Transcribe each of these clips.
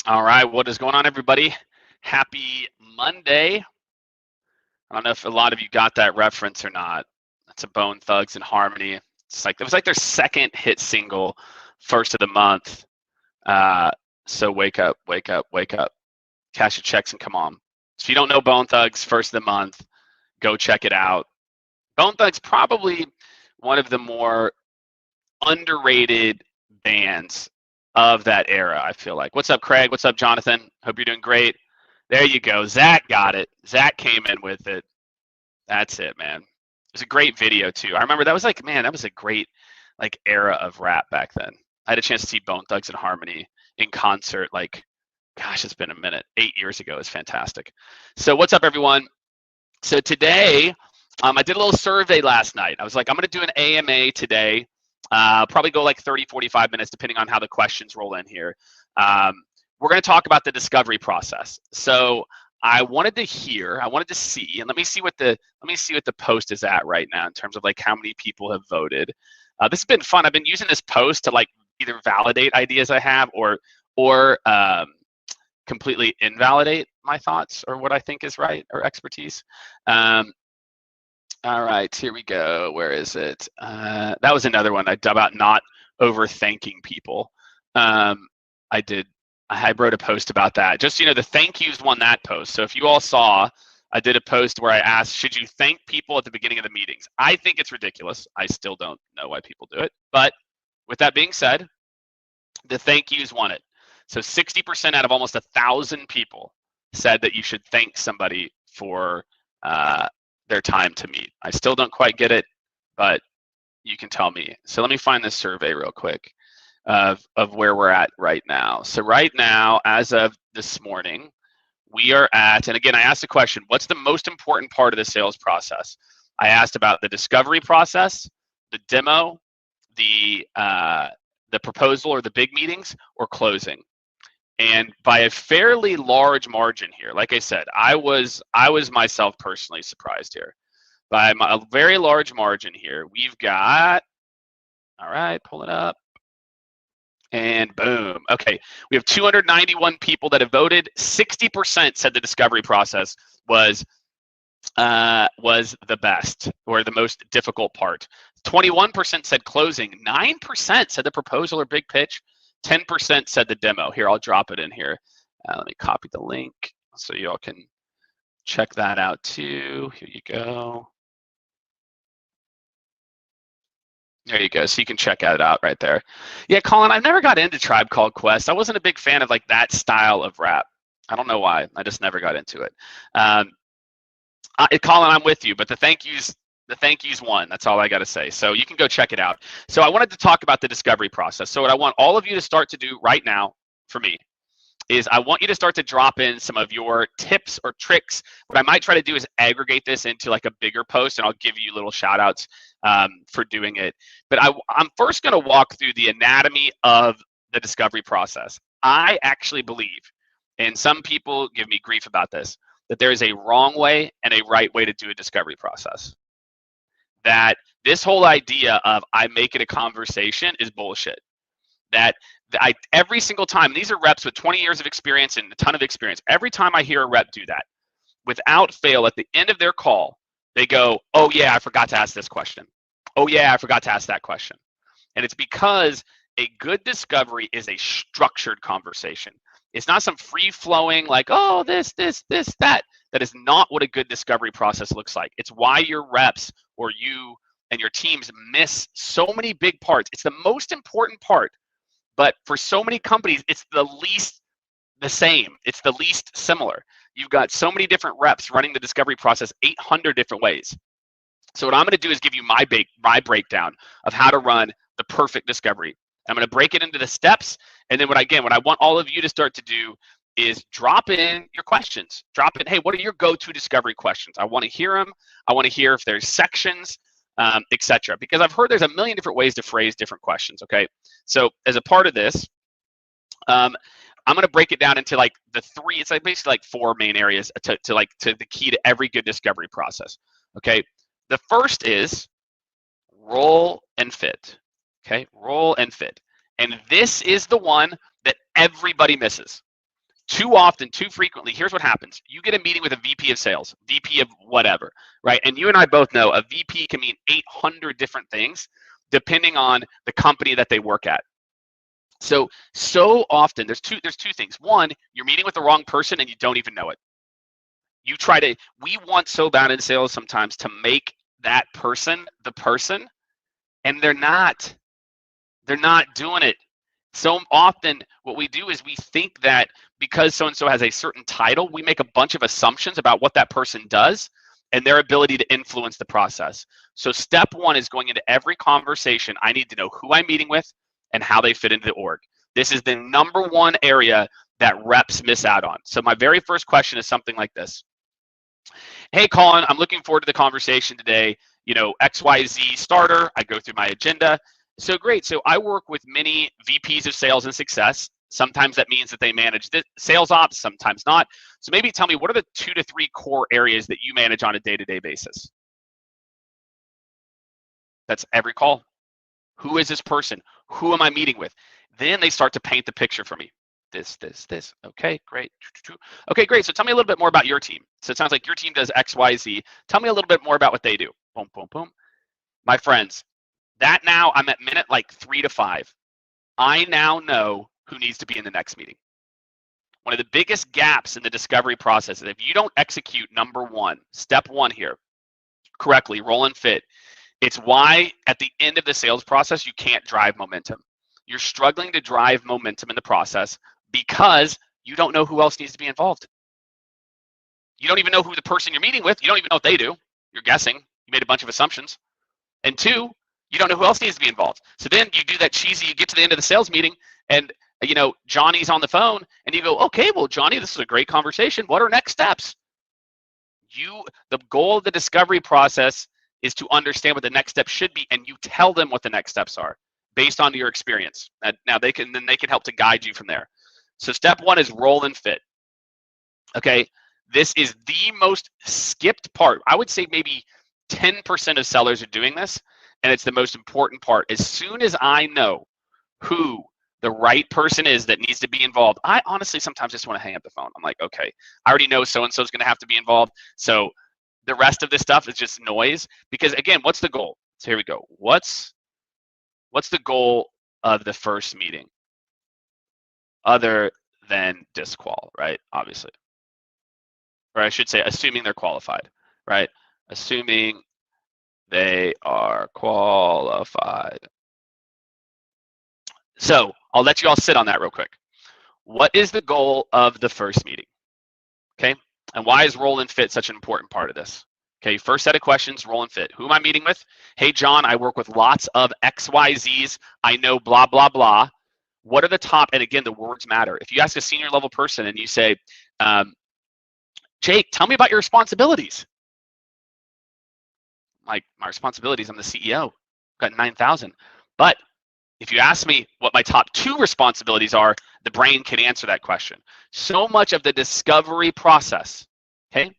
All right, what is going on, everybody? Happy Monday. I don't know if a lot of you got that reference or not. It's a Bone Thugs and Harmony. It was like their second hit single, first of the month. So wake up, wake up, wake up. Cash your checks and come on. So if you don't know Bone Thugs, first of the month, go check it out. Bone Thugs probably one of the more underrated bands of that era, I feel like. What's up, Craig? What's up, Jonathan? Hope you're doing great. There you go. Zach got it. Zach came in with it. That's it, man. It was a great video too. I remember that was like, man, that was a great like era of rap back then. I had a chance to see Bone Thugs and Harmony in concert. Like, gosh, it's been a minute. 8 years ago. It's fantastic. So what's up, everyone? So today, I did a little survey last night. I was like, I'm going to do an AMA today. Probably go like 30, 45 minutes, depending on how the questions roll in here. We're going to talk about the discovery process. So I wanted to see, and let me see what the post is at right now in terms of like how many people have voted. This has been fun. I've been using this post to like either validate ideas I have or completely invalidate my thoughts or what I think is right or expertise. All right, here we go. Where is it? That was another one about not overthanking people. I wrote a post about that. Just, the thank yous won that post. So if you all saw, I did a post where I asked, should you thank people at the beginning of the meetings? I think it's ridiculous. I still don't know why people do it. But with that being said, the thank yous won it. So 60% out of almost 1,000 people said that you should thank somebody for their time to meet. I still don't quite get it, but you can tell me. So let me find this survey real quick of where we're at right now. So right now, as of this morning, we are at, and again, I asked the question, what's the most important part of the sales process? I asked about the discovery process, the demo, the proposal or the big meetings, or closing. And by a fairly large margin here, like I said, I was myself personally surprised here. By a very large margin here, we've got, all right, pull it up. And boom. Okay, we have 291 people that have voted. 60% said the discovery process was the best or the most difficult part. 21% said closing. 9% said the proposal or big pitch. 10% said the demo. Here, I'll drop it in here. Let me copy the link so y'all can check that out too. Here you go. There you go. So you can check it out right there. Yeah, Colin, I've never got into Tribe Called Quest. I wasn't a big fan of like that style of rap. I don't know why. I just never got into it. Colin, I'm with you, but the thank yous won. That's all I got to say. So you can go check it out. So I wanted to talk about the discovery process. So what I want all of you to start to do right now for me is I want you to start to drop in some of your tips or tricks. What I might try to do is aggregate this into like a bigger post, and I'll give you little shout outs for doing it. But I'm first going to walk through the anatomy of the discovery process. I actually believe, and some people give me grief about this, that there is a wrong way and a right way to do a discovery process. That this whole idea of I make it a conversation is bullshit. That every single time, these are reps with 20 years of experience and a ton of experience. Every time I hear a rep do that, without fail, at the end of their call, they go, oh yeah, I forgot to ask this question. Oh yeah, I forgot to ask that question. And it's because a good discovery is a structured conversation. It's not some free-flowing like, oh, this, that. That is not what a good discovery process looks like. It's why your reps or you and your teams miss so many big parts. It's the most important part, but for so many companies, it's the least the same. It's the least similar. You've got so many different reps running the discovery process 800 different ways. So what I'm going to do is give you my breakdown of how to run the perfect discovery. I'm going to break it into the steps, and then what I want all of you to start to do is drop in your questions. Drop in, hey, what are your go-to discovery questions? I want to hear them. I want to hear if there's sections, etc. Because I've heard there's a million different ways to phrase different questions, okay? So as a part of this, I'm going to break it down into like the three, it's like basically like four main areas to the key to every good discovery process, okay? The first is roll and fit, okay? Roll and fit. And this is the one that everybody misses. too often, too frequently, here's what happens. You get a meeting with a VP of sales, VP of whatever, right? And you and I both know a VP can mean 800 different things depending on the company that they work at. So often there's two things. One, you're meeting with the wrong person and you don't even know it. We want so bad in sales sometimes to make that person the person, and they're not doing it. So often what we do is we think that because so-and-so has a certain title, we make a bunch of assumptions about what that person does and their ability to influence the process. So step one is going into every conversation, I need to know who I'm meeting with and how they fit into the org. This is the number one area that reps miss out on. So my very first question is something like this. Hey, Colin, I'm looking forward to the conversation today. XYZ starter, I go through my agenda. So great. So I work with many VPs of sales and success. Sometimes that means that they manage the sales ops, sometimes not. So maybe tell me, what are the 2 to 3 core areas that you manage on a day-to-day basis? That's every call. Who is this person? Who am I meeting with? Then they start to paint the picture for me. This. Okay, great. Okay, great. So tell me a little bit more about your team. So it sounds like your team does X, Y, Z. Tell me a little bit more about what they do. Boom, boom, boom. My friends, that now I'm at minute like 3 to 5. I now know who needs to be in the next meeting. One of the biggest gaps in the discovery process is if you don't execute number one, step one here, correctly, roll and fit, it's why at the end of the sales process, you can't drive momentum. You're struggling to drive momentum in the process because you don't know who else needs to be involved. You don't even know who the person you're meeting with. You don't even know what they do. You're guessing. You made a bunch of assumptions. And 2, you don't know who else needs to be involved. So then you do that cheesy, you get to the end of the sales meeting and Johnny's on the phone and you go, okay, well, Johnny, this is a great conversation. What are next steps? The goal of the discovery process is to understand what the next step should be, and you tell them what the next steps are based on your experience. Now they can help to guide you from there. So step one is roll and fit. Okay, this is the most skipped part. I would say maybe 10% of sellers are doing this, and it's the most important part. As soon as I know who the right person is that needs to be involved, I honestly sometimes just want to hang up the phone. I'm like, okay, I already know so-and-so is going to have to be involved. So the rest of this stuff is just noise. Because again, what's the goal? So here we go. What's the goal of the first meeting? Other than disqual, right? Obviously. Or I should say, assuming they're qualified, right? Assuming they are qualified. So I'll let you all sit on that real quick. What is the goal of the first meeting? Okay, and why is roll and fit such an important part of this? Okay, first set of questions, roll and fit. Who am I meeting with? Hey, John, I work with lots of XYZs. I know blah, blah, blah. What are the top, and again, the words matter. If you ask a senior level person and you say, Jake, tell me about your responsibilities. Like, my responsibilities, I'm the CEO. I've got 9,000. But if you ask me what my top 2 responsibilities are, the brain can answer that question. So much of the discovery process, okay,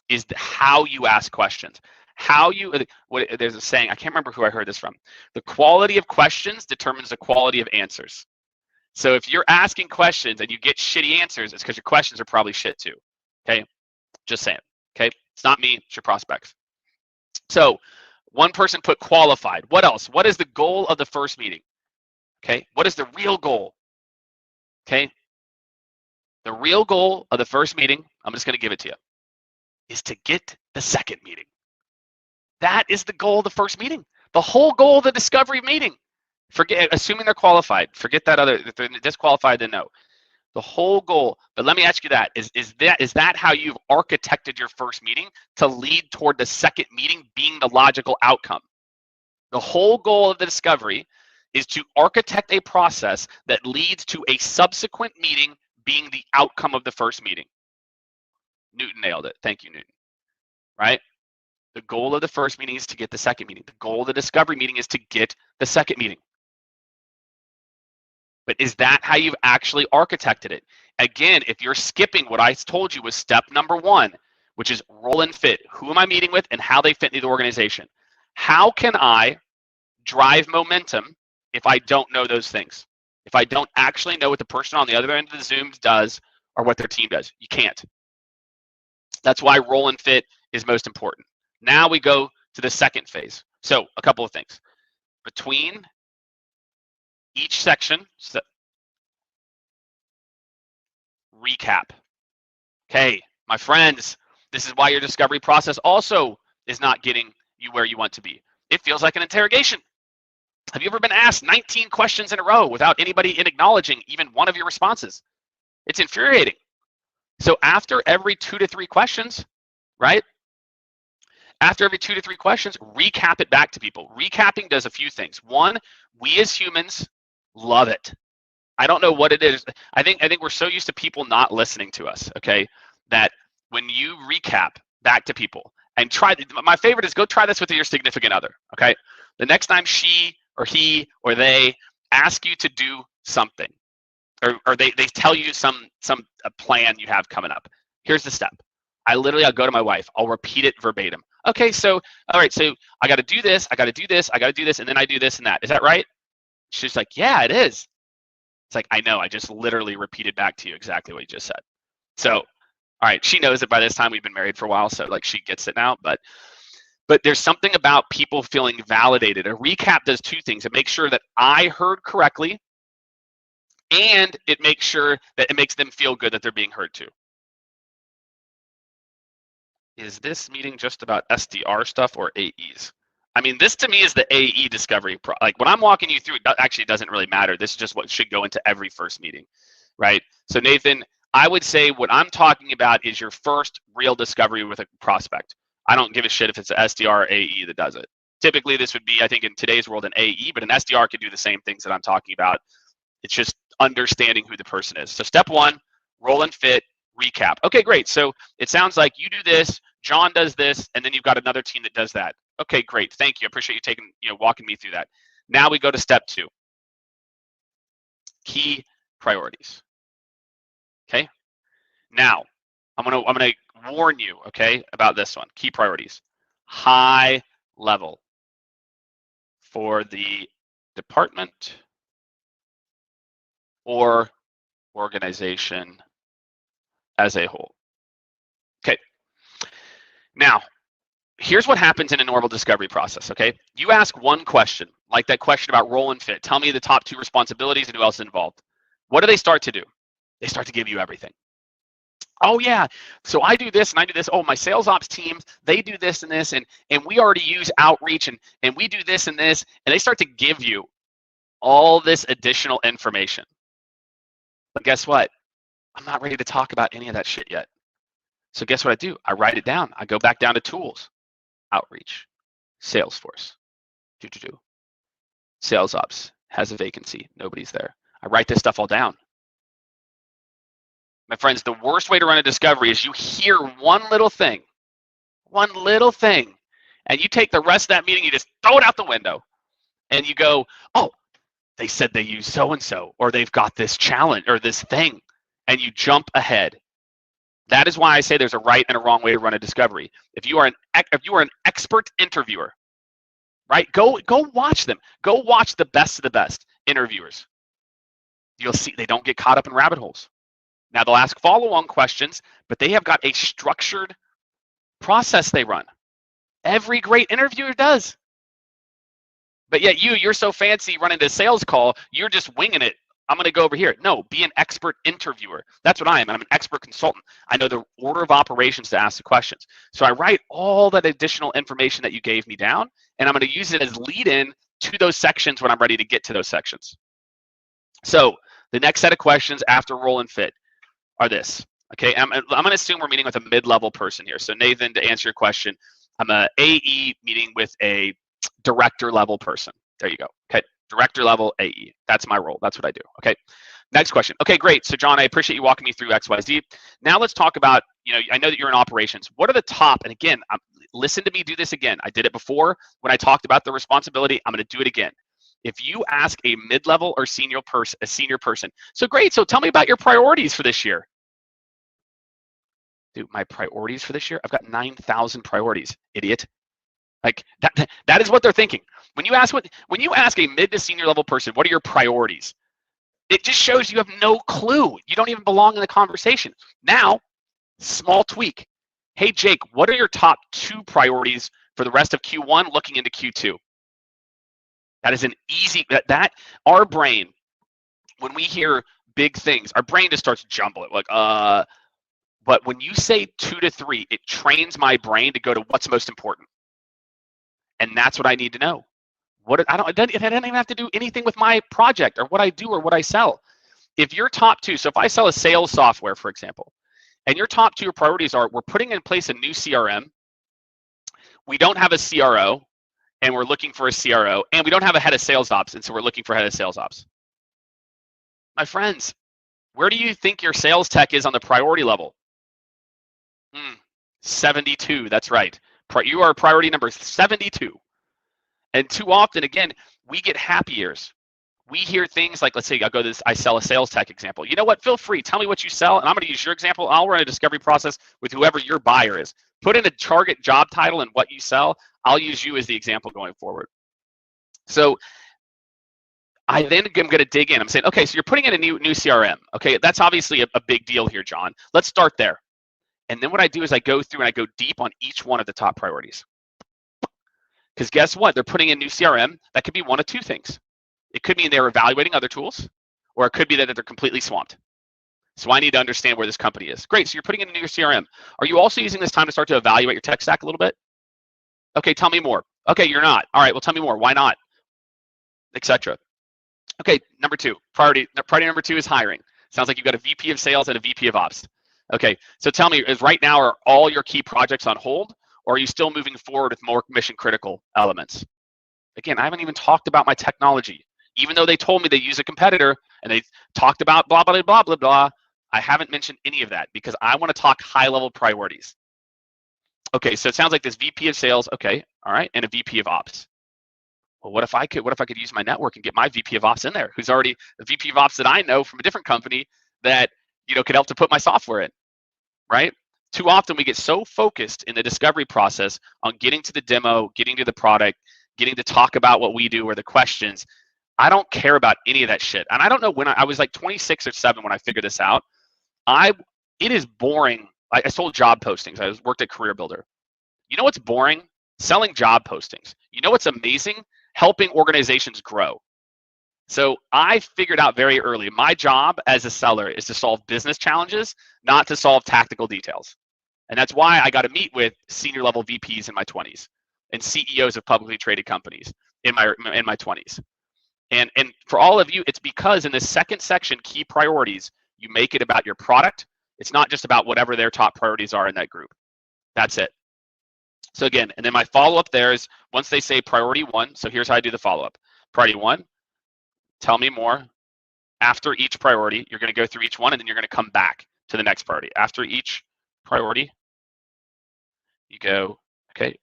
is how you ask questions. There's a saying, I can't remember who I heard this from. The quality of questions determines the quality of answers. So if you're asking questions and you get shitty answers, it's because your questions are probably shit too, okay? Just saying, okay? It's not me, it's your prospects. So one person put qualified. What else? What is the goal of the first meeting? Okay, what is the real goal? Okay, the real goal of the first meeting, I'm just going to give it to you, is to get the second meeting. That is the goal of the first meeting. The whole goal of the discovery meeting. Assuming they're qualified. Forget that other, if they're disqualified, then no. The whole goal, but let me ask you that, is that how you've architected your first meeting to lead toward the second meeting being the logical outcome? The whole goal of the discovery is to architect a process that leads to a subsequent meeting being the outcome of the first meeting. Newton nailed it. Thank you, Newton. Right? The goal of the first meeting is to get the second meeting. The goal of the discovery meeting is to get the second meeting. But is that how you've actually architected it? Again, if you're skipping what I told you was step number 1, which is roll and fit. Who am I meeting with and how they fit into the organization? How can I drive momentum if I don't know those things? If I don't actually know what the person on the other end of the Zoom does, or what their team does. You can't. That's why roll and fit is most important. Now we go to the second phase. So a couple of things. Between each section, so recap. Okay, my friends, this is why your discovery process also is not getting you where you want to be. It feels like an interrogation. Have you ever been asked 19 questions in a row without anybody acknowledging even one of your responses? It's infuriating. So after every 2 to 3 questions, right? After every 2 to 3 questions, recap it back to people. Recapping does a few things. One, we as humans love it. I don't know what it is. I think we're so used to people not listening to us, okay? That when you recap back to people and try, my favorite is go try this with your significant other, okay? The next time she or he or they ask you to do something, or they tell you some a plan you have coming up, here's the step. I'll go to my wife, I'll repeat it verbatim. Okay, so, all right, so I got to do this, I got to do this, I got to do this, and then I do this and that. Is that right? She's like, yeah, it is. It's like, I know, I just literally repeated back to you exactly what you just said. So, all right, she knows it by this time. We've been married for a while, so like she gets it now. But there's something about people feeling validated. A recap does 2 things. It makes sure that I heard correctly, and it makes sure that it makes them feel good that they're being heard too. Is this meeting just about SDR stuff or AEs? I mean, this to me is the AE discovery. Like when I'm walking you through, it actually doesn't really matter. This is just what should go into every first meeting, right? So Nathan, I would say what I'm talking about is your first real discovery with a prospect. I don't give a shit if it's an SDR or AE that does it. Typically, this would be, I think in today's world, an AE, but an SDR could do the same things that I'm talking about. It's just understanding who the person is. So step 1, roll and fit, recap. Okay, great. So it sounds like you do this, John does this, and then you've got another team that does that. Okay, great. Thank you. I appreciate you walking me through that. Now we go to step 2. Key priorities. Okay. Now I'm gonna warn you, okay, about this one. Key priorities. High level for the department or organization as a whole. Okay. Now, here's what happens in a normal discovery process, okay? You ask one question, like that question about roll and fit. Tell me the top 2 responsibilities and who else is involved. What do they start to do? They start to give you everything. Oh yeah, so I do this and I do this. Oh, my sales ops team, they do this and this, and we already use outreach and we do this and this, and they start to give you all this additional information. But guess what? I'm not ready to talk about any of that shit yet. So guess what I do? I write it down. I go back down to tools, outreach, Salesforce, sales ops has a vacancy, nobody's there. I write this stuff all down. My friends, the worst way to run a discovery is you hear one little thing, and you take the rest of that meeting, you just throw it out the window, and you go, oh, they said they use so-and-so, or they've got this challenge or this thing, and you jump ahead. That is why I say there's a right and a wrong way to run a discovery. If you are an expert interviewer, right? Go watch them. Go watch the best of the best interviewers. You'll see they don't get caught up in rabbit holes. Now they'll ask follow-on questions, but they have got a structured process they run. Every great interviewer does. But yet you're so fancy running a sales call, you're just winging it. I'm going to go over here. No, be an expert interviewer. That's what I am. I'm an expert consultant. I know the order of operations to ask the questions. So I write all that additional information that you gave me down, and I'm going to use it as lead-in to those sections when I'm ready to get to those sections. So the next set of questions after roll and fit are this. Okay, I'm going to assume we're meeting with a mid-level person here. So Nathan, to answer your question, I'm a AE meeting with a director level person. There you go. Okay, director level AE. That's my role. That's what I do. Okay, next question. Okay, great. So John, I appreciate you walking me through XYZ. Now let's talk about, I know that you're in operations. What are the top, and again, listen to me do this again. I did it before when I talked about the responsibility. I'm going to do it again. If you ask a mid-level or senior person, so great, so tell me about your priorities for this year. Dude, my priorities for this year? I've got 9,000 priorities, idiot. Like that is what they're thinking. When you ask a mid to senior level person, what are your priorities? It just shows you have no clue. You don't even belong in the conversation. Now, small tweak. Hey, Jake, what are your top 2 priorities for the rest of Q1 looking into Q2? That is an easy, our brain, when we hear big things, our brain just starts jumbling. Like, but when you say 2 to 3, it trains my brain to go to what's most important. And that's what I need to know. It doesn't even have to do anything with my project or what I do or what I sell. If your top 2, so if I sell a sales software, for example, and your top 2 priorities are, we're putting in place a new CRM, we don't have a CRO, and we're looking for a CRO, and we don't have a head of sales ops, and so we're looking for a head of sales ops. My friends, where do you think your sales tech is on the priority level? 72, that's right. You are priority number 72. And too often, again, we get happy ears. We hear things like, let's say I sell a sales tech example. You know what? Feel free. Tell me what you sell, and I'm going to use your example. I'll run a discovery process with whoever your buyer is. Put in a target job title and what you sell. I'll use you as the example going forward. So I then am going to dig in. I'm saying, okay, so you're putting in a new CRM. Okay, that's obviously a big deal here, John. Let's start there. And then what I do is I go through and I go deep on each one of the top priorities. Because guess what? They're putting in new CRM. That could be one of 2 things. It could mean they're evaluating other tools, or it could be that they're completely swamped. So I need to understand where this company is. Great, so you're putting in a new CRM. Are you also using this time to start to evaluate your tech stack a little bit? Okay, tell me more. Okay, you're not. All right, well, tell me more. Why not? Etc. Okay, number 2, priority number 2 is hiring. Sounds like you've got a VP of sales and a VP of ops. Okay, so tell me, right now, are all your key projects on hold? Or are you still moving forward with more mission critical elements? Again, I haven't even talked about my technology. Even though they told me they use a competitor and they talked about blah, blah, blah, blah, blah, I haven't mentioned any of that because I want to talk high level priorities. Okay, so it sounds like this VP of sales, okay, all right, and a VP of ops. Well, what if I could use my network and get my VP of ops in there, who's already the VP of ops that I know from a different company that, could help to put my software in, right? Too often we get so focused in the discovery process on getting to the demo, getting to the product, getting to talk about what we do or the questions. I don't care about any of that shit. And I don't know when I was like 26 or 7 when I figured this out. It is boring. I sold job postings. I worked at Career Builder. You know what's boring? Selling job postings. You know what's amazing? Helping organizations grow. So I figured out very early, my job as a seller is to solve business challenges, not to solve tactical details. And that's why I got to meet with senior level VPs in my 20s and CEOs of publicly traded companies in my 20s. And for all of you, it's because in the second section, key priorities, you make it about your product. It's not just about whatever their top priorities are in that group. That's it. So again, and then my follow-up there is once they say priority 1, so here's how I do the follow-up. Priority 1, tell me more. After each priority, you're going to go through each one, and then you're going to come back to the next priority. After each priority, you go, okay,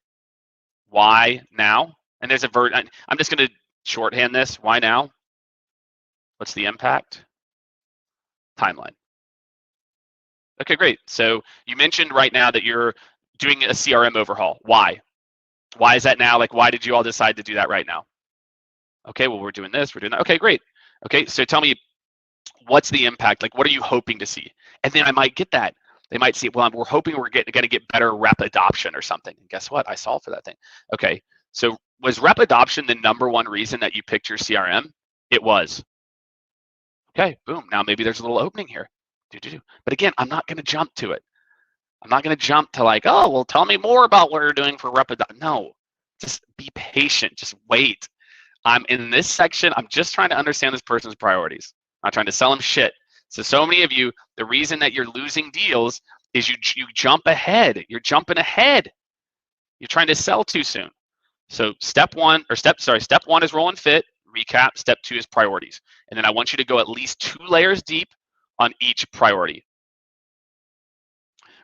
why now? And there's a verb. I'm just going to shorthand this. Why now? What's the impact? Timeline. Okay, great. So you mentioned right now that you're doing a CRM overhaul. Why? Why is that now? Like, why did you all decide to do that right now? Okay, well, we're doing this, we're doing that. Okay, great. Okay, so tell me, what's the impact? Like, what are you hoping to see? And then I might get that. They might see, well, we're hoping we're going to get better rep adoption or something. And guess what? I solved for that thing. Okay, so was rep adoption the #1 reason that you picked your CRM? It was. Okay, boom. Now maybe there's a little opening here. But again, I'm not going to jump to it. I'm not going to jump to like, oh, well, tell me more about what you're doing for rep adoption. No, just be patient. Just wait. I'm in this section. I'm just trying to understand this person's priorities. I'm not trying to sell them shit. So many of you, the reason that you're losing deals is you jump ahead. You're jumping ahead. You're trying to sell too soon. So step one is roll and fit, recap. Step 2 is priorities. And then I want you to go at least 2 layers deep on each priority.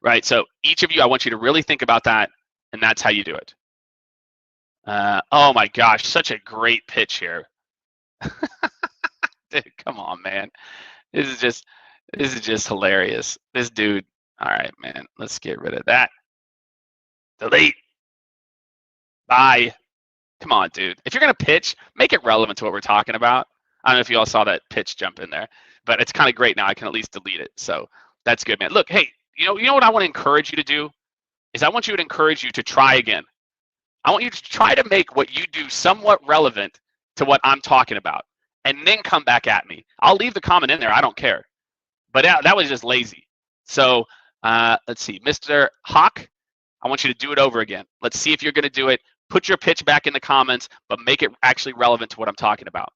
Right, so each of you, I want you to really think about that, and that's how you do it. Oh my gosh, such a great pitch here. Dude, come on, man. This is just hilarious. This dude, all right, man, let's get rid of that. Delete. Bye. Come on, dude. If you're gonna pitch, make it relevant to what we're talking about. I don't know if you all saw that pitch jump in there, but it's kind of great now. I can at least delete it. So that's good, man. Look, hey, you know what I want to encourage you to do is I want you to encourage you to try again. I want you to try to make what you do somewhat relevant to what I'm talking about, and then come back at me. I'll leave the comment in there. I don't care. But that was just lazy. So let's see, Mr. Hawk, I want you to do it over again. Let's see if you're going to do it. Put your pitch back in the comments, but make it actually relevant to what I'm talking about,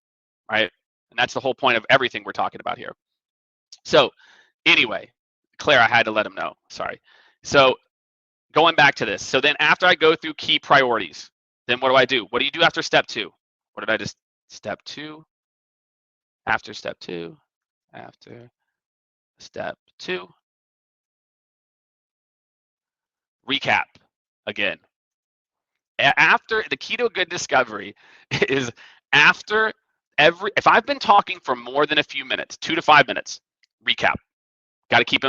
right? And that's the whole point of everything we're talking about here. So anyway, Claire, I had to let him know. Sorry. So going back to this. So then after I go through key priorities, then what do? What do you do after step 2? What did I just, step 2, after step 2, after step 2, recap again. After the key to a good discovery is after if I've been talking for more than a few minutes, 2 to 5 minutes, recap. Got to keep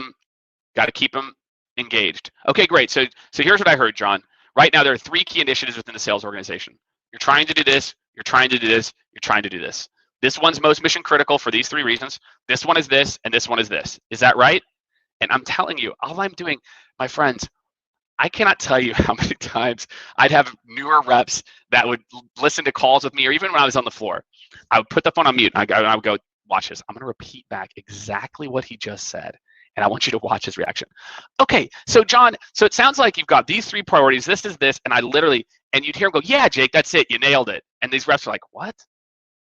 them engaged. Okay, great. So here's what I heard, John. Right now, there are 3 key initiatives within the sales organization. You're trying to do this, you're trying to do this, you're trying to do this. This one's most mission critical for these 3 reasons. This one is this, and this one is this. Is that right? And I'm telling you, all I'm doing, my friends, I cannot tell you how many times I'd have newer reps that would listen to calls with me, or even when I was on the floor, I would put the phone on mute and I would go, watch this. I'm going to repeat back exactly what he just said, and I want you to watch his reaction. Okay, so John, so it sounds like you've got these 3 priorities. This is this, and and you'd hear him go, yeah, Jake, that's it. You nailed it. And these reps are like, what?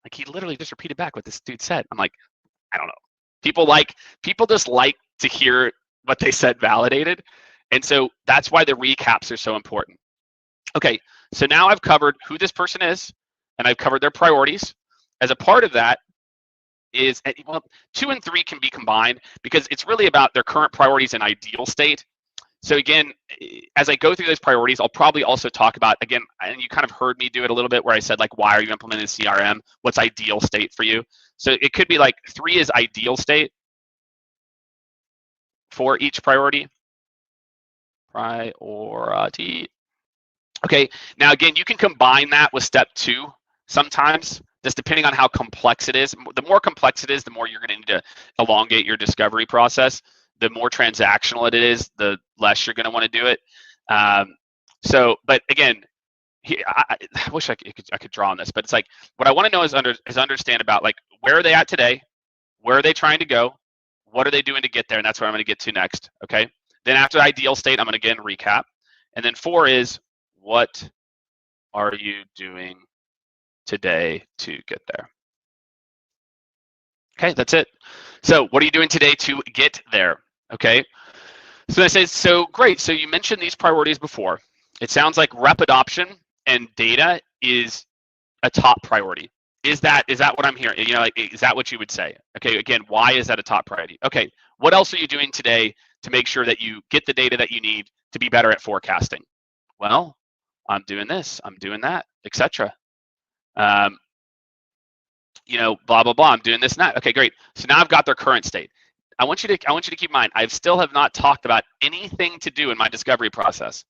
Like he literally just repeated back what this dude said. I'm like, I don't know. People just like to hear what they said validated. And so that's why the recaps are so important. Okay, so now I've covered who this person is, and I've covered their priorities. As a part of that is, well, 2 and 3 can be combined because it's really about their current priorities and ideal state. So again, as I go through those priorities, I'll probably also talk about, again, and you kind of heard me do it a little bit where I said, like, why are you implementing CRM? What's ideal state for you? So it could be like 3 is ideal state for each priority. Priority. Okay, now again, you can combine that with step 2 sometimes, just depending on how complex it is. The more complex it is, the more you're going to need to elongate your discovery process. The more transactional it is, the less you're going to want to do it. But again, I wish I could draw on this, but it's like, what I want to know is understand about, like, where are they at today? Where are they trying to go? What are they doing to get there? And that's what I'm going to get to next, okay? Then after ideal state, I'm going to again recap. And then 4 is, what are you doing today to get there? Okay, that's it. So what are you doing today to get there? Okay. So I say, so great. So you mentioned these priorities before. It sounds like rep adoption and data is a top priority. Is that what I'm hearing? You know, like, is that what you would say? Okay, again, why is that a top priority? Okay, what else are you doing today to make sure that you get the data that you need to be better at forecasting? Well, I'm doing this, I'm doing that, etc. You know, blah blah blah. I'm doing this and that. Okay, great. So now I've got their current state. I want you to keep in mind, I still have not talked about anything to do in my discovery process.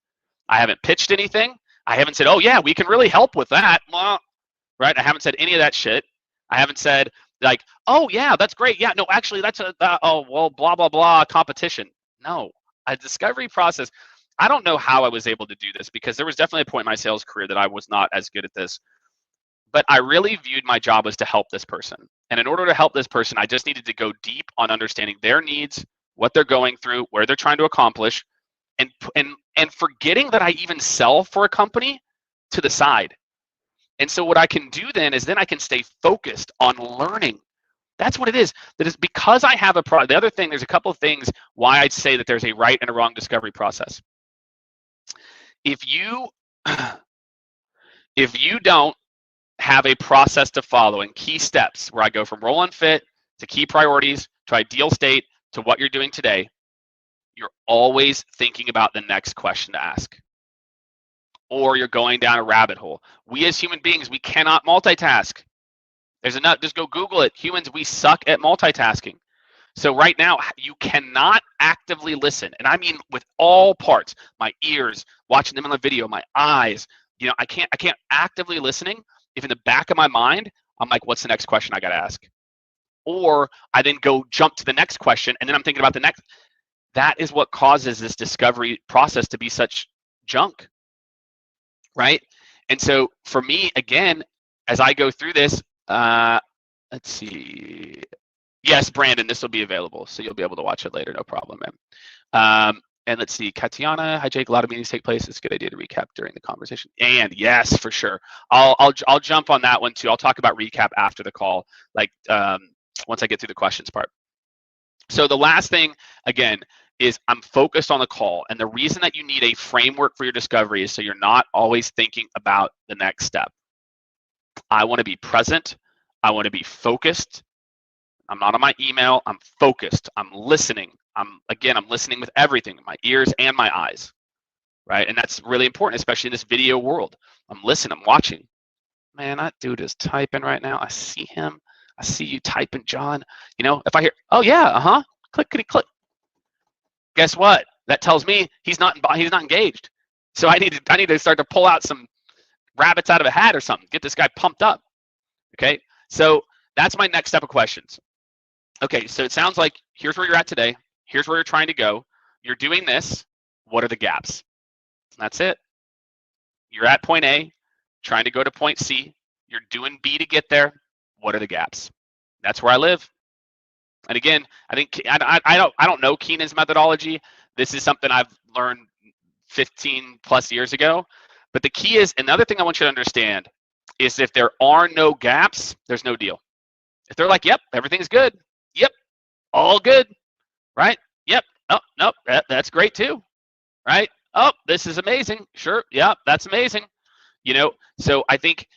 I haven't pitched anything. I haven't said, oh yeah, we can really help with that. Well, right? I haven't said any of that shit. I haven't said, like, oh yeah, that's great. Yeah, no, actually, that's oh well, blah blah blah competition. No, a discovery process. I don't know how I was able to do this, because there was definitely a point in my sales career that I was not as good at this. But I really viewed my job as to help this person. And in order to help this person, I just needed to go deep on understanding their needs, what they're going through, where they're trying to accomplish, and forgetting that I even sell for a company to the side. And so what I can do then is I can stay focused on learning. That's what it is. That is because I have the other thing, there's a couple of things why I'd say that there's a right and a wrong discovery process. If you don't have a process to follow and key steps where I go from roll and fit to key priorities to ideal state to what you're doing today, you're always thinking about the next question to ask. Or you're going down a rabbit hole. We as human beings, we cannot multitask. Just go Google it. Humans, we suck at multitasking. So right now, you cannot actively listen. And I mean with all parts, my ears, watching them on the video, my eyes, you know, I can't actively listening if in the back of my mind, I'm like, what's the next question I got to ask? Or I then go jump to the next question, and then I'm thinking about the next. That is what causes this discovery process to be such junk, right? And so for me, again, as I go through this, let's see. Yes, Brandon, this will be available, so you'll be able to watch it later, no problem, man. And let's see, Katiana, hi Jake. A lot of meetings take place. It's a good idea to recap during the conversation. And yes, for sure, I'll jump on that one too. I'll talk about recap after the call, like once I get through the questions part. So the last thing, again, is I'm focused on the call. And the reason that you need a framework for your discovery is so you're not always thinking about the next step. I want to be present. I want to be focused. I'm not on my email. I'm focused. I'm listening. I'm listening with everything, my ears and my eyes, right? And that's really important, especially in this video world. I'm listening. I'm watching. Man, that dude is typing right now. I see him. I see you typing, John. You know, if I hear, oh yeah, clickety click. Guess what? That tells me he's not engaged. So I need to start to pull out some rabbits out of a hat or something. Get this guy pumped up. Okay. So that's my next step of questions. Okay. So it sounds like here's where you're at today. Here's where you're trying to go. You're doing this. What are the gaps? And that's it. You're at point A, trying to go to point C. You're doing B to get there. What are the gaps? That's where I live. And again, I think I don't know Keenan's methodology. This is something I've learned 15 plus years ago. But the key is, another thing I want you to understand is if there are no gaps, there's no deal. If they're like, yep, everything's good. Yep, all good. Right? Yep. Oh, nope, that's great too. Right? Oh, this is amazing. Sure. Yeah, that's amazing. You know, so I think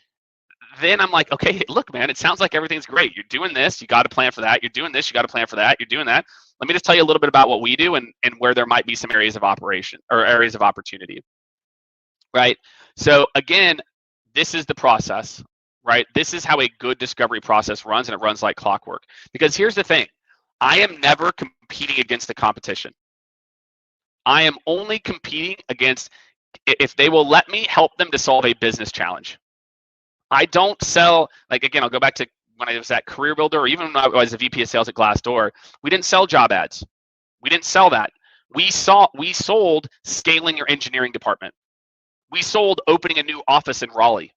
then I'm like, okay, look, man, it sounds like everything's great. You're doing this, you got to plan for that. You're doing this, you got to plan for that. You're doing that. Let me just tell you a little bit about what we do and where there might be some areas of operation or areas of opportunity. Right? So again, this is the process, right? This is how a good discovery process runs, and it runs like clockwork. Because here's the thing. I am never competing against the competition. I am only competing against if they will let me help them to solve a business challenge. I don't sell, like, again, I'll go back to when I was at Career Builder, or even when I was a VP of sales at Glassdoor. We didn't sell job ads. We didn't sell that. We sold scaling your engineering department. We sold opening a new office in Raleigh.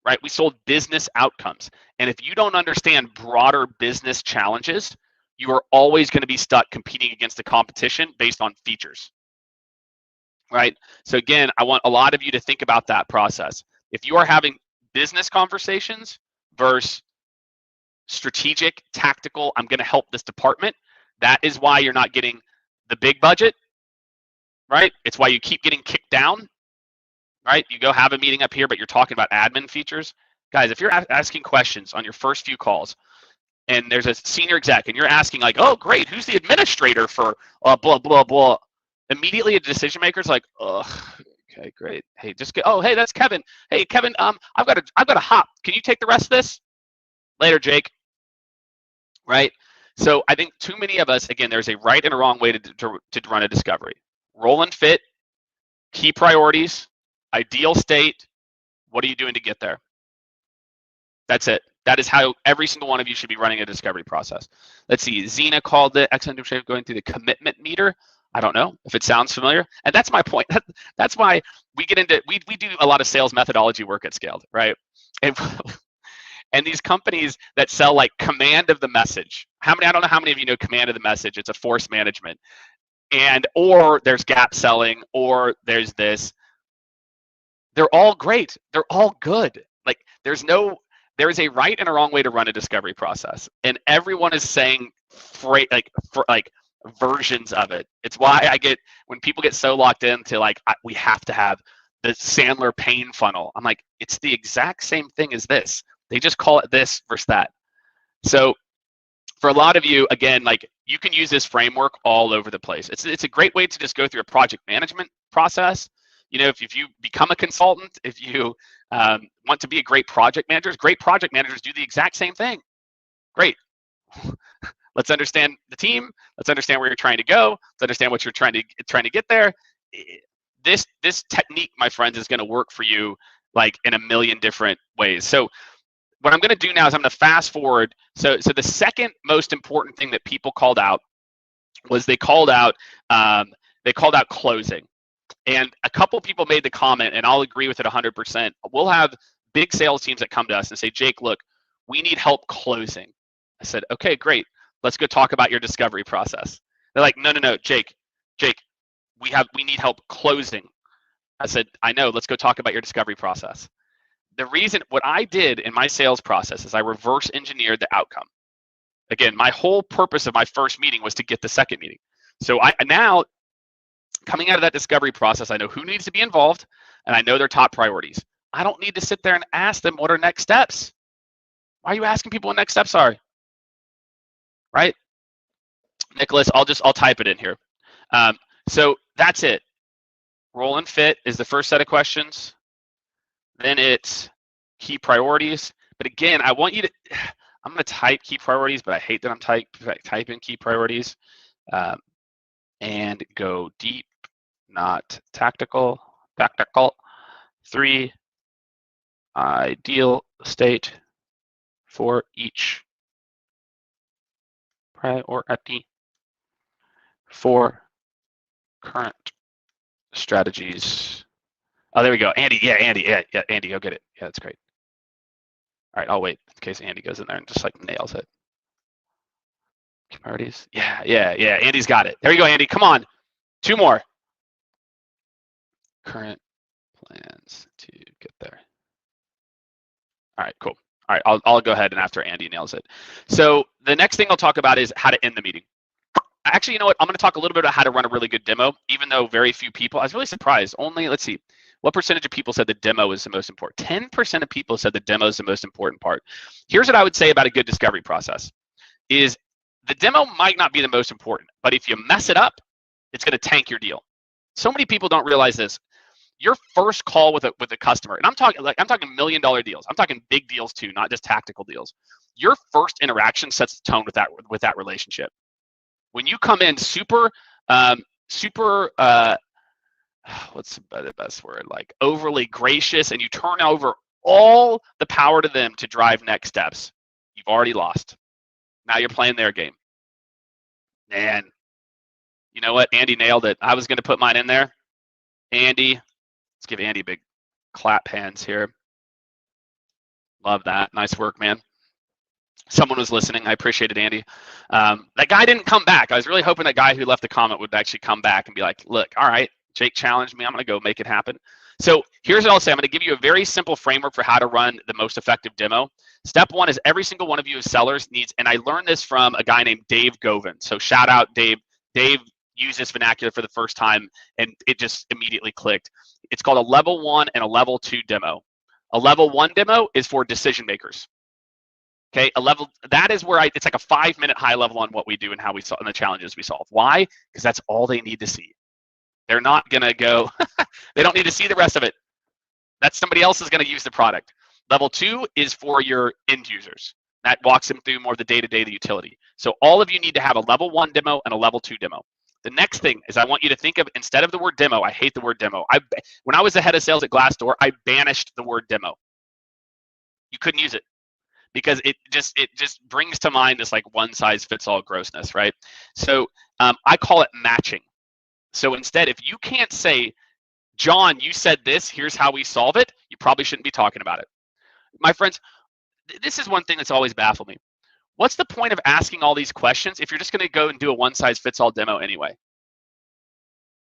Right? We sold business outcomes. And if you don't understand broader business challenges, you are always going to be stuck competing against the competition based on features. Right? So again, I want a lot of you to think about that process. If you are having business conversations versus strategic, tactical, I'm going to help this department, that is why you're not getting the big budget, right? It's why you keep getting kicked down, right? You go have a meeting up here, but you're talking about admin features. Guys, if you're asking questions on your first few calls and there's a senior exec and you're asking like, oh, great, who's the administrator for blah, blah, blah. Immediately a decision maker's like, ugh, okay, great. Hey, just get, oh, hey, that's Kevin. Hey, Kevin, I've got to hop. Can you take the rest of this? Later, Jake. Right? So I think too many of us, again, there's a right and a wrong way to run a discovery. Roll and fit, key priorities, ideal state. What are you doing to get there? That's it. That is how every single one of you should be running a discovery process. Let's see. Zena called it excellent going through the commitment meter. I don't know if it sounds familiar. And that's my point. That's why we get into, we do a lot of sales methodology work at Scaled, right? And these companies that sell like command of the message. I don't know how many of you know command of the message. It's a force management. Or there's gap selling, or there's this. They're all great. They're all good. Like there is a right and a wrong way to run a discovery process. And everyone is saying versions of it. It's why when people get so locked into like, we have to have the Sandler pain funnel. I'm like, it's the exact same thing as this. They just call it this versus that. So for a lot of you, again, like you can use this framework all over the place. It's a great way to just go through a project management process. You know, if you become a consultant, if you want to be a great project managers do the exact same thing. Great. Let's understand the team. Let's understand where you're trying to go. Let's understand what you're trying to get there. This technique, my friends, is going to work for you like in a million different ways. So what I'm going to do now is I'm going to fast forward. So the second most important thing that people called out was they called out closing. And a couple people made the comment, and I'll agree with it 100%. We'll have big sales teams that come to us and say, Jake, look, we need help closing. I said, okay, great. Let's go talk about your discovery process. They're like, no, Jake, we need help closing. I said, I know, let's go talk about your discovery process. The reason, what I did in my sales process is I reverse engineered the outcome. Again, my whole purpose of my first meeting was to get the second meeting. So now, coming out of that discovery process, I know who needs to be involved, and I know their top priorities. I don't need to sit there and ask them what are next steps. Why are you asking people what next steps are? Right? Nicholas, I'll type it in here. So that's it. Role and fit is the first set of questions. Then it's key priorities. But again, I want you to, I'm going to type key priorities, but I hate that I'm typing key priorities. And go deep, not tactical. 3 ideal state for each priority for current strategies. Oh, there we go. Andy, yeah, Andy, go get it. Yeah, that's great. All right, I'll wait in case Andy goes in there and just like nails it. Priorities. Yeah. Andy's got it. There you go, Andy. Come on. 2 more. Current plans to get there. All right, cool. All right, I'll go ahead and after Andy nails it. So the next thing I'll talk about is how to end the meeting. Actually, you know what? I'm going to talk a little bit about how to run a really good demo, even though very few people, I was really surprised. Only, let's see, what percentage of people said the demo is the most important? 10% of people said the demo is the most important part. Here's what I would say about a good discovery process is the demo might not be the most important, but if you mess it up, it's going to tank your deal. So many people don't realize this. Your first call with a customer, and I'm talking $1 million deals. I'm talking big deals too, not just tactical deals. Your first interaction sets the tone with that relationship. When you come in super, what's the best word? Like overly gracious, and you turn over all the power to them to drive next steps, you've already lost. Now you're playing their game. And you know what? Andy nailed it. I was going to put mine in there. Andy, let's give Andy a big clap hands here. Love that. Nice work, man. Someone was listening. I appreciate it, Andy. That guy didn't come back. I was really hoping that guy who left the comment would actually come back and be like, look, all right, Jake challenged me. I'm going to go make it happen. So here's what I'll say. I'm going to give you a very simple framework for how to run the most effective demo. Step 1 is every single one of you as sellers needs, and I learned this from a guy named Dave Govin. So shout out Dave. Dave used this vernacular for the first time, and it just immediately clicked. It's called a level 1 and a level 2 demo. A level 1 demo is for decision makers. Okay, that is where it's like a 5-minute high level on what we do and how we solve and the challenges we solve. Why? Because that's all they need to see. They're not gonna go, they don't need to see the rest of it. That's somebody else is gonna use the product. Level 2 is for your end users. That walks them through more of the day-to-day, the utility. So all of you need to have a level 1 demo and a level 2 demo. The next thing is I want you to think of, instead of the word demo, I hate the word demo. When I was the head of sales at Glassdoor, I banished the word demo. You couldn't use it, because it just brings to mind this like one-size-fits-all grossness, right? So I call it matching. So instead, if you can't say, John, you said this, here's how we solve it, you probably shouldn't be talking about it. My friends, this is one thing that's always baffled me. What's the point of asking all these questions if you're just going to go and do a one-size-fits-all demo anyway?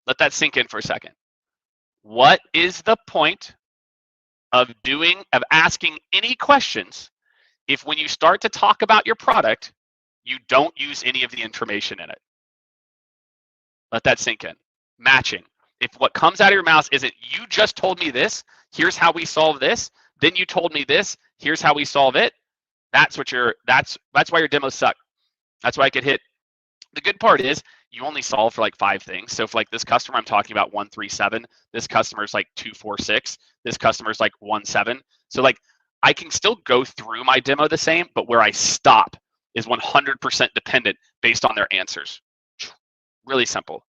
Let that sink in for a second. What is the point of asking any questions if when you start to talk about your product, you don't use any of the information in it? Let that sink in. Matching. If what comes out of your mouth isn't, you just told me this, here's how we solve this, then you told me this, here's how we solve it, that's why your demos suck. That's why I get hit. The good part is you only solve for like 5 things. So if like this customer, I'm talking about 137, this customer is like 246, this customer is like 17. So like I can still go through my demo the same, but where I stop is 100% dependent based on their answers. Really simple.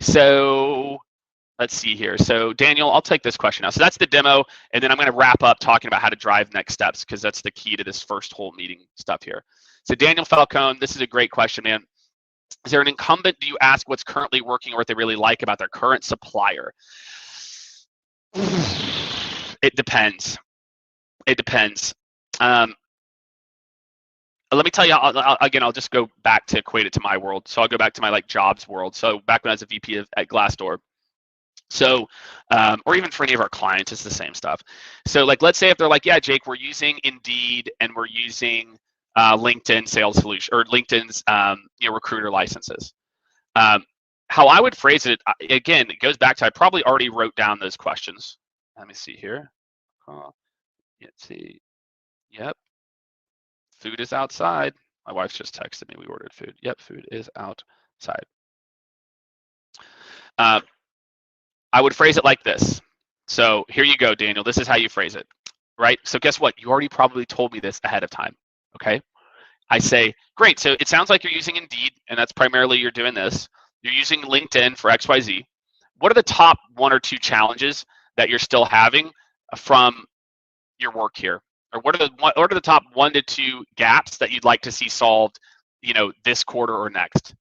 So let's see here. So Daniel, I'll take this question now. So that's the demo, and then I'm going to wrap up talking about how to drive next steps, because that's the key to this first whole meeting stuff here. So Daniel Falcone, this is a great question, man. Is there an incumbent? Do you ask what's currently working or what they really like about their current supplier? It depends. It depends. Let me tell you, I'll just go back to equate it to my world. So I'll go back to my like jobs world. So back when I was a VP at Glassdoor. So, or even for any of our clients, it's the same stuff. So like, let's say if they're like, yeah, Jake, we're using Indeed and we're using LinkedIn sales solution or LinkedIn's recruiter licenses. How I would phrase it, again, it goes back to I probably already wrote down those questions. Let me see here. Let's see. Yep. Food is outside. My wife just texted me. We ordered food. Yep, food is outside. I would phrase it like this. So here you go, Daniel. This is how you phrase it, right? So guess what? You already probably told me this ahead of time, okay? I say, great, so it sounds like you're using Indeed, and that's primarily you're doing this. You're using LinkedIn for XYZ. What are the top 1 or 2 challenges that you're still having from your work here? Or what are the top 1 to 2 gaps that you'd like to see solved, this quarter or next?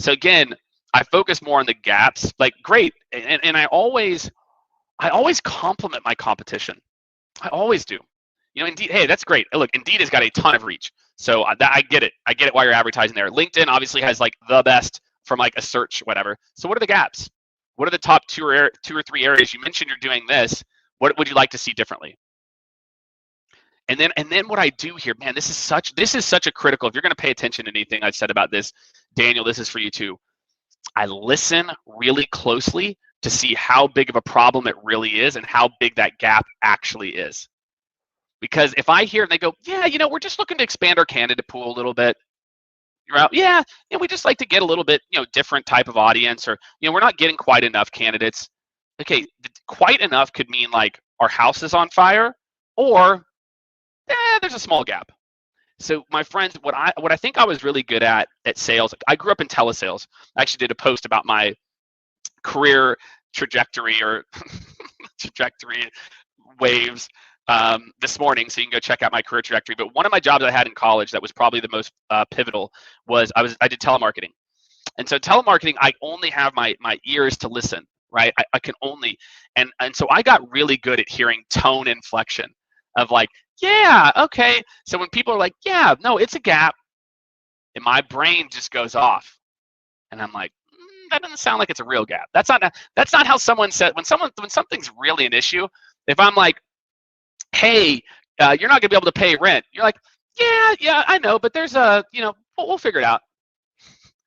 So again, I focus more on the gaps. Like, great, and I always compliment my competition. I always do. Indeed, hey, that's great. Look, Indeed has got a ton of reach. So I get it. I get it why you're advertising there. LinkedIn obviously has like the best from like a search, whatever. So what are the gaps? What are the top 2 or 3 areas? You mentioned you're doing this. What would you like to see differently? And then what I do here, man, this is such a critical. If you're going to pay attention to anything I've said about this, Daniel, this is for you too. I listen really closely to see how big of a problem it really is and how big that gap actually is. Because if I hear and they go, yeah, we're just looking to expand our candidate pool a little bit. You're out, yeah, we just like to get a little bit, different type of audience, or, we're not getting quite enough candidates. Okay, quite enough could mean like our house is on fire, or there's a small gap. So my friends, what I think I was really good at sales, I grew up in telesales. I actually did a post about my career trajectory or trajectory waves this morning, so you can go check out my career trajectory. But one of my jobs I had in college that was probably the most pivotal was I did telemarketing. And so telemarketing, I only have my ears to listen, right? I can only, and so I got really good at hearing tone inflection of like, yeah, okay. So when people are like, yeah, no, it's a gap, and my brain just goes off, and I'm like, that doesn't sound like it's a real gap. That's not how someone said when something's really an issue. If I'm like, hey, you're not gonna be able to pay rent, you're like, yeah, I know, but there's a, we'll figure it out.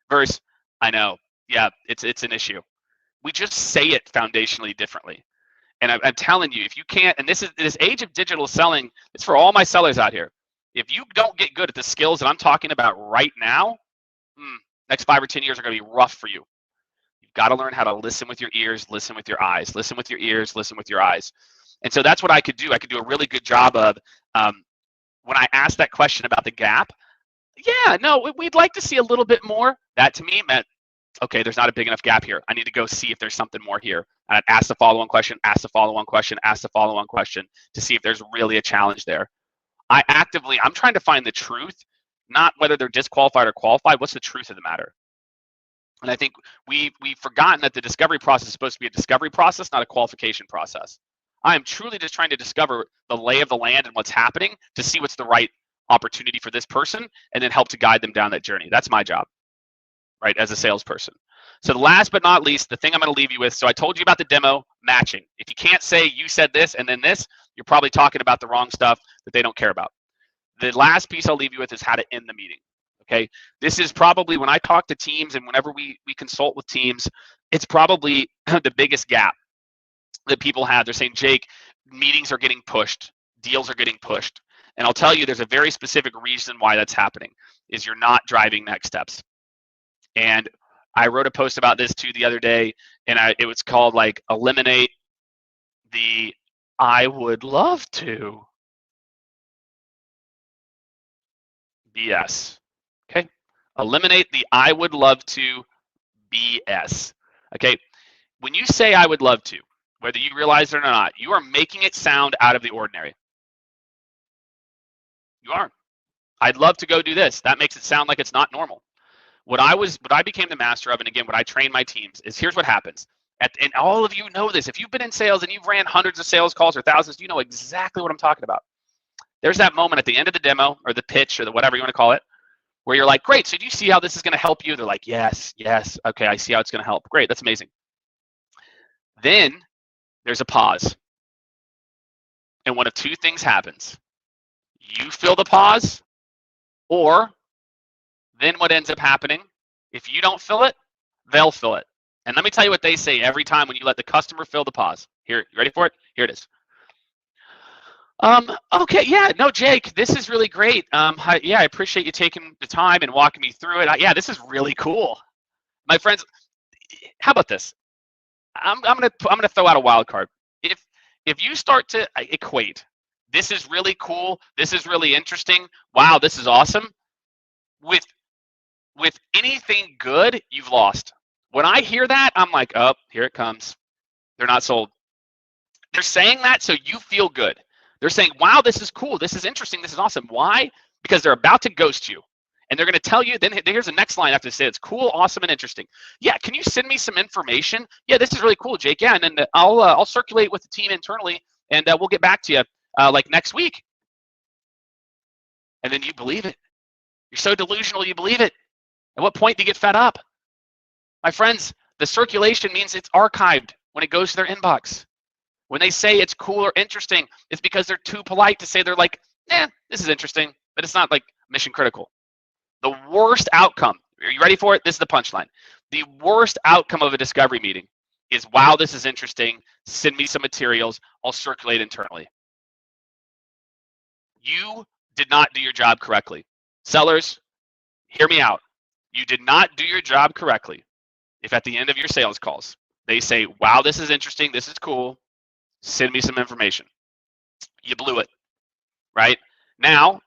Versus, I know, yeah, it's an issue. We just say it foundationally differently. And I'm telling you, if you can't, and this age of digital selling, it's for all my sellers out here. If you don't get good at the skills that I'm talking about right now, next 5 or 10 years are going to be rough for you. You've got to learn how to listen with your ears, listen with your eyes, listen with your ears, listen with your eyes. And so that's what I could do. I could do a really good job of when I asked that question about the gap. Yeah, no, we'd like to see a little bit more. That to me meant, okay, there's not a big enough gap here. I need to go see if there's something more here. And I'd ask the follow-on question, ask the follow-on question, ask the follow-on question to see if there's really a challenge there. I'm trying to find the truth, not whether they're disqualified or qualified. What's the truth of the matter? And I think we've forgotten that the discovery process is supposed to be a discovery process, not a qualification process. I am truly just trying to discover the lay of the land and what's happening to see what's the right opportunity for this person and then help to guide them down that journey. That's my job, right, as a salesperson. So the last but not least, the thing I'm going to leave you with, so I told you about the demo, matching. If you can't say you said this and then this, you're probably talking about the wrong stuff that they don't care about. The last piece I'll leave you with is how to end the meeting. Okay, this is probably when I talk to teams and whenever we consult with teams, it's probably the biggest gap that people have. They're saying, Jake, meetings are getting pushed, deals are getting pushed. And I'll tell you, there's a very specific reason why that's happening, is you're not driving next steps. And I wrote a post about this too the other day, and it was called like eliminate the I would love to BS. Okay, eliminate the I would love to BS. Okay, when you say I would love to, whether you realize it or not, you are making it sound out of the ordinary. You are. I'd love to go do this. That makes it sound like it's not normal. What I became the master of, and again, what I train my teams is, here's what happens. And all of you know this. If you've been in sales and you've ran hundreds of sales calls or thousands, you know exactly what I'm talking about. There's that moment at the end of the demo or the pitch or the whatever you want to call it, where you're like, great, so do you see how this is going to help you? They're like, yes, okay, I see how it's going to help. Great, that's amazing. Then there's a pause. And one of two things happens. You fill the pause, or then what ends up happening, if you don't fill it, they'll fill it. And let me tell you what they say every time when you let the customer fill the pause. Here, you ready for it? Here it is. Okay, yeah, no, Jake, this is really great. I appreciate you taking the time and walking me through it. Yeah, this is really cool. My friends, how about this? I'm gonna throw out a wild card. If you start to equate, this is really cool, this is really interesting, wow, this is awesome, with anything good, you've lost. When I hear that, I'm like, oh, here it comes. They're not sold. They're saying that so you feel good. They're saying, wow, this is cool, this is interesting, this is awesome. Why? Because they're about to ghost you. And they're going to tell you, then here's the next line after they say it's cool, awesome, and interesting. Yeah, can you send me some information? Yeah, this is really cool, Jake. Yeah, and then I'll circulate with the team internally, and we'll get back to you like next week. And then you believe it. You're so delusional, you believe it. At what point do you get fed up? My friends, the circulation means it's archived when it goes to their inbox. When they say it's cool or interesting, it's because they're too polite to say, they're like, this is interesting, but it's not like mission critical. The worst outcome, are you ready for it? This is the punchline. The worst outcome of a discovery meeting is, wow, this is interesting, send me some materials, I'll circulate internally. You did not do your job correctly. Sellers, hear me out. You did not do your job correctly if at the end of your sales calls, they say, wow, this is interesting, this is cool, send me some information. You blew it, right? Now,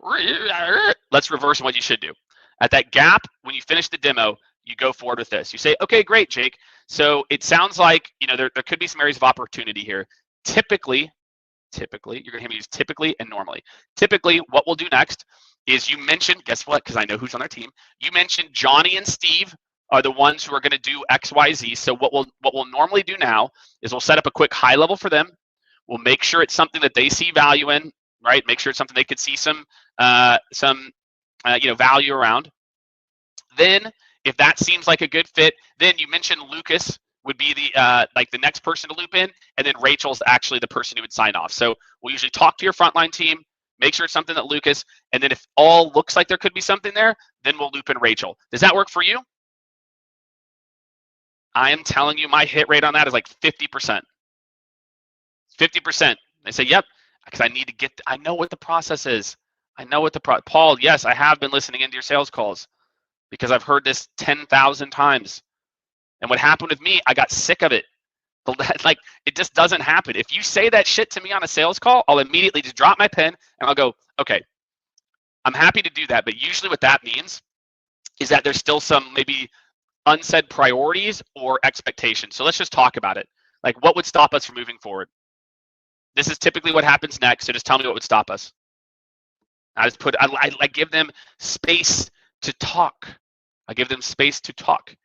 let's reverse what you should do. At that gap, when you finish the demo, you go forward with this. You say, okay, great, Jake. So it sounds like, there could be some areas of opportunity here. Typically, you're going to hear me use typically and normally. Typically, what we'll do next is you mentioned, guess what? Because I know who's on our team. You mentioned Johnny and Steve are the ones who are going to do X, Y, Z. So what we'll normally do now is we'll set up a quick high level for them. We'll make sure it's something that they see value in, right? Make sure it's something they could see some value around. Then, if that seems like a good fit, then you mentioned Lucas would be the next person to loop in, and then Rachel's actually the person who would sign off. So we'll usually talk to your frontline team, make sure it's something that Lucas, and then if all looks like there could be something there, then we'll loop in Rachel. Does that work for you? I am telling you, my hit rate on that is like 50%. 50%. They say, yep, because I know what the process is. I know what Paul, yes, I have been listening into your sales calls because I've heard this 10,000 times. And what happened with me, I got sick of it. Like, it just doesn't happen. If you say that shit to me on a sales call, I'll immediately just drop my pen and I'll go, okay, I'm happy to do that. But usually what that means is that there's still some maybe unsaid priorities or expectations. So let's just talk about it. Like, what would stop us from moving forward? This is typically what happens next. So just tell me what would stop us. I give them space to talk. I give them space to talk.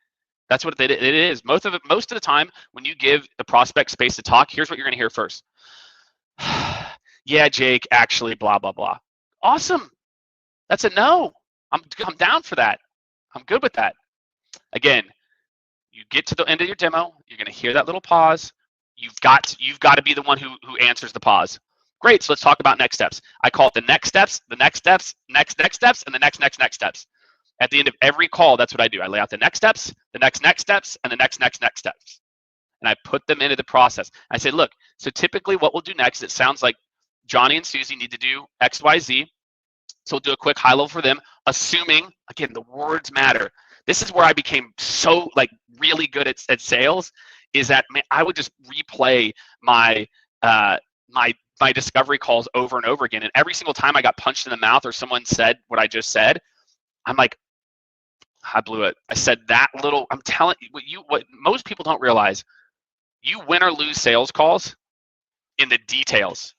That's what it is. Most of the time, when you give the prospect space to talk, here's what you're going to hear first. Yeah, Jake, actually, blah, blah, blah. Awesome. That's a no. I'm down for that. I'm good with that. Again, you get to the end of your demo, you're going to hear that little pause. You've got to be the one who answers the pause. Great, so let's talk about next steps. I call it the next steps, the next steps, next steps, and the next steps. At the end of every call, that's what I do. I lay out the next steps, the next steps, and the next steps. And I put them into the process. I say, look, so typically what we'll do next, it sounds like Johnny and Susie need to do X, Y, Z. So we'll do a quick high level for them, assuming, again, the words matter. This is where I became so really good at sales, is that, man, I would just replay my my discovery calls over and over again. And every single time I got punched in the mouth or someone said what I just said, I'm like, I blew it. I said that little, I'm telling you, what most people don't realize, You win or lose sales calls in the details.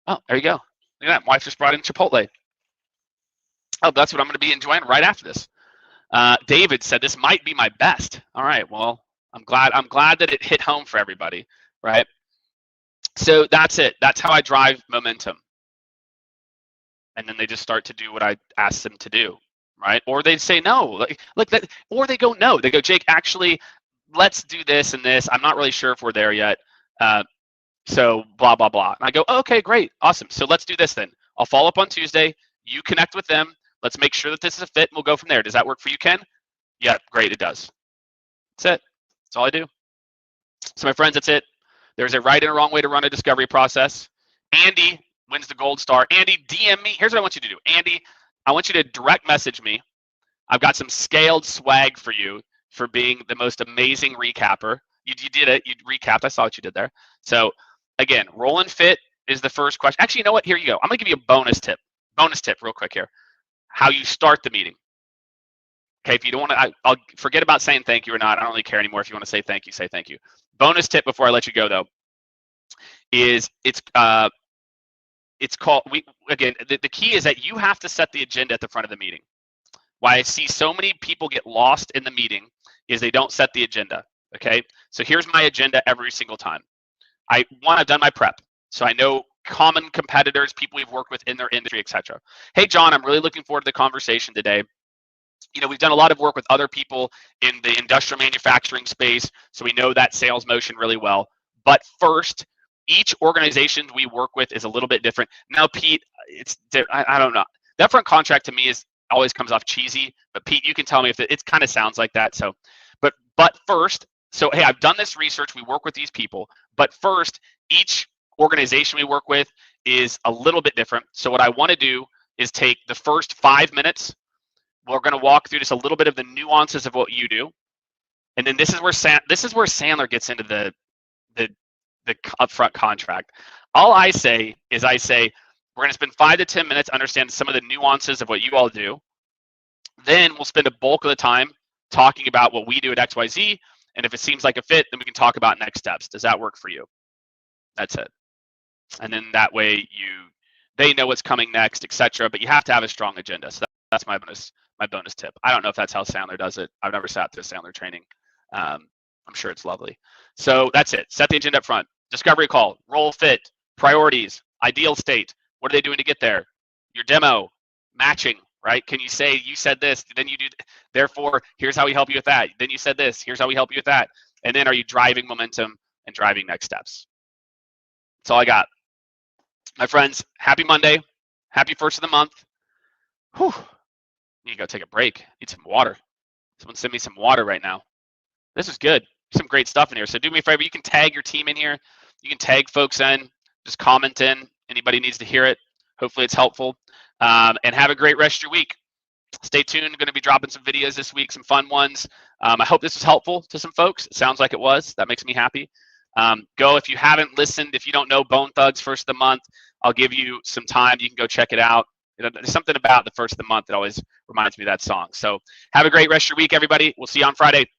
Oh, there you go. Look at that. My wife just brought in Chipotle. Oh, that's what I'm going to be enjoying right after this. David said this might be my best. All right. Well, I'm glad that it hit home for everybody, right? So that's it. That's how I drive momentum. And then they just start to do what I ask them to do, right? Or they say no, like that, or they go no. They go, Jake, actually, let's do this and this. I'm not really sure if we're there yet. So blah, blah, blah. And I go, oh, okay, great, awesome. So let's do this then. I'll follow up on Tuesday. You connect with them. Let's make sure that this is a fit, and we'll go from there. Does that work for you, Ken? Yeah, great, it does. That's it. That's all I do. So my friends, that's it. There's a right and a wrong way to run a discovery process. Andy wins the gold star. Andy, DM me. Here's what I want you to do. Andy, I want you to direct message me. I've got some scaled swag for you for being the most amazing recapper. You did it. You recapped. I saw what you did there. So again, roll and fit is the first question. Actually, you know what? Here you go. I'm going to give you a bonus tip. Bonus tip real quick here. How you start the meeting. Okay, if you don't want to, I'll forget about saying thank you or not. I don't really care anymore. If you want to say thank you, say thank you. Bonus tip before I let you go though, is it's called, the key is that you have to set the agenda at the front of the meeting. Why I see so many people get lost in the meeting is they don't set the agenda, okay? So here's my agenda every single time. I've done my prep. So I know common competitors, people we've worked with in their industry, etc. Hey, John, I'm really looking forward to the conversation today. You know, we've done a lot of work with other people in the industrial manufacturing space, so we know that sales motion really well. But first, each organization we work with is a little bit different. Now, Pete, I don't know. The upfront contract to me always comes off cheesy, but Pete, you can tell me if it kind of sounds like that. So, but first, so hey, I've done this research. We work with these people, but first, each organization we work with is a little bit different. So what I want to do is take the first 5 minutes. We're going to walk through just a little bit of the nuances of what you do, and then this is where Sandler gets into the upfront contract. All I say is we're going to spend 5 to 10 minutes understanding some of the nuances of what you all do. Then we'll spend a bulk of the time talking about what we do at XYZ, and if it seems like a fit, then we can talk about next steps. Does that work for you? That's it. And then that way they know what's coming next, etc. But you have to have a strong agenda. So that's my bonus tip. I don't know if that's how Sandler does it. I've never sat through a Sandler training. I'm sure it's lovely. So that's it. Set the agenda up front. Discovery call, role fit, priorities, ideal state. What are they doing to get there? Your demo, matching, right? Can you say, you said this, then you do, therefore, here's how we help you with that. Then you said this, here's how we help you with that. And then are you driving momentum and driving next steps? That's all I got. My friends, happy Monday. Happy first of the month. Whew. Need to go take a break. Need some water. Someone send me some water right now. This is good. Some great stuff in here. So do me a favor. You can tag your team in here. You can tag folks in. Just comment in. Anybody needs to hear it. Hopefully it's helpful. And have a great rest of your week. Stay tuned. Going to be dropping some videos this week, some fun ones. I hope this was helpful to some folks. It sounds like it was. That makes me happy. Go if you haven't listened. If you don't know Bone Thugs first of the month, I'll give you some time. You can go check it out. There's something about the first of the month that always reminds me of that song. So have a great rest of your week, everybody. We'll see you on Friday.